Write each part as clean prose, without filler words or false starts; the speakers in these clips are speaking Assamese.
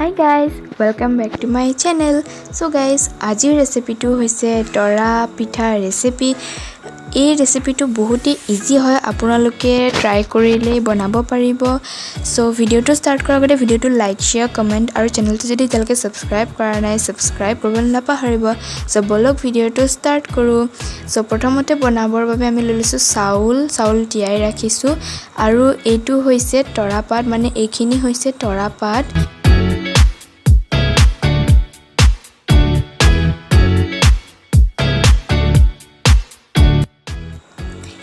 Hi guys, welcome back to my channel. So guys, আজিৰ ৰেচিপিটো হৈছে তৰা পিঠা ৰেচিপি। এই ৰেচিপিটো বহুতে ইজি হয়, আপোনালোকে ট্ৰাই কৰিলে বনাব পাৰিব। সো ভিডিওটো ষ্টাৰ্ট কৰাৰ আগতে ভিডিওটো লাইক, শেয়াৰ, কমেন্ট আৰু চেনেলটো যদি এতিয়ালৈকে সাবস্ক্ৰাইব কৰা নাই সাবস্ক্ৰাইব কৰিবলৈ নাপাহৰিব। সো বলক ভিডিওটো ষ্টাৰ্ট কৰো। সো প্ৰথমতে বনাবৰ বাবে আমি লৈছো চাউল তিয়াই ৰাখিছো আৰু এইটো হৈছে তৰা পাত, মানে এইখিনি হৈছে তৰা পাত।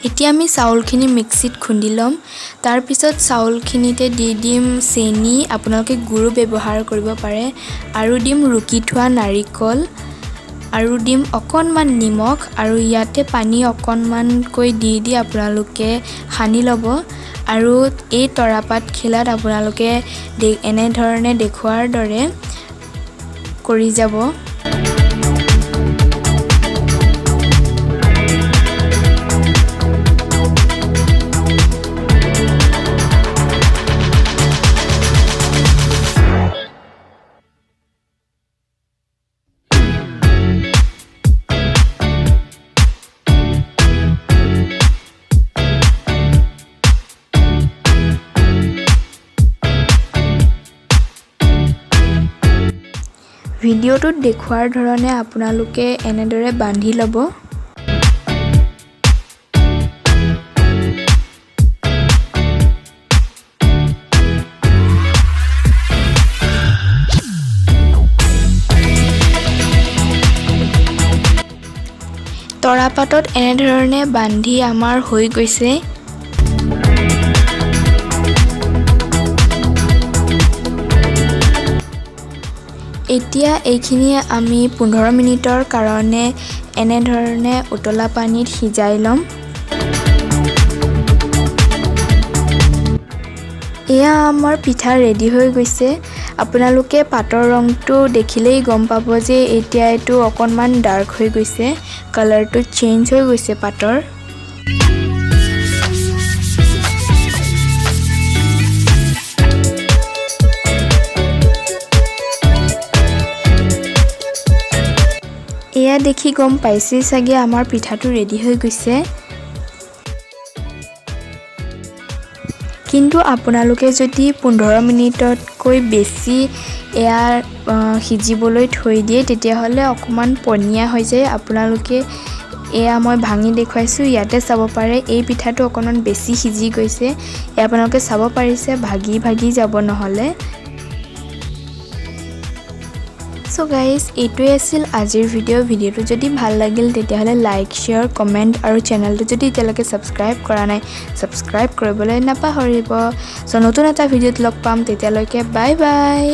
এতিয়া আমি চাউলখিনি মিক্সিত খুন্দি লম। তাৰ পিছত চাউলখিনিতে দি দিম চেনি, আপোনালোকে গুড় ব্যৱহাৰ কৰিব পাৰে, আৰু দিম ৰুকি থোৱা নাৰিকল, আৰু দিম অকণমান নিমখ, আৰু ইয়াতে পানী অকণমানকৈ দি আপোনালোকে সানি ল'ব। আৰু এই তৰাপাত খিলাত আপোনালোকে এনে ধৰণে দেখুৱাৰ দৰে কৰি যাব। ভিডিওটোত দেখুৱাৰ ধৰণে আপোনালোকে এনেদৰে বান্ধি ল'ব। তৰাপাতত এনেধৰণে বান্ধি আমাৰ হৈ গৈছে। এতিয়া এইখিনি আমি 15 মিনিটৰ কাৰণে এনে ধৰণে উতলা পানীত সিজাই লম। এয়া আমাৰ পিঠা ৰেডি হৈ গৈছে। আপোনালোকে পাতৰ ৰংটো দেখিলেই গম পাব যে এতিয়া এইটো অকণমান ডাৰ্ক হৈ গৈছে, কালাৰটো চেঞ্জ হৈ গৈছে পাতৰ। এয়া দেখি গম পাইছে চাগে আমাৰ পিঠাটো ৰেডি হৈ গৈছে। কিন্তু আপোনালোকে যদি 15 মিনিটতকৈ বেছি এয়া সিজিবলৈ থৈ দিয়ে তেতিয়াহ'লে অকণমান পনীয়া হৈ যায়। আপোনালোকে এয়া মই ভাঙি দেখুৱাইছো, ইয়াতে চাব পাৰে এই পিঠাটো অকণমান বেছি সিজি গৈছে। এয়া আপোনালোকে চাব পাৰিছে ভাগি যাব নহ'লে। সো গাইজ, এইটোৱে আছিল আজিৰ ভিডিওটো যদি ভাল লাগিল তেতিয়াহ'লে লাইক, শ্বেয়াৰ, কমেণ্ট আৰু চেনেলটো যদি এতিয়ালৈকে সাবস্ক্ৰাইব কৰা নাই সাবস্ক্ৰাইব কৰিবলৈ নাপাহৰিব। সো নতুন এটা ভিডিওত লগ পাম, তেতিয়ালৈকে বাই বাই।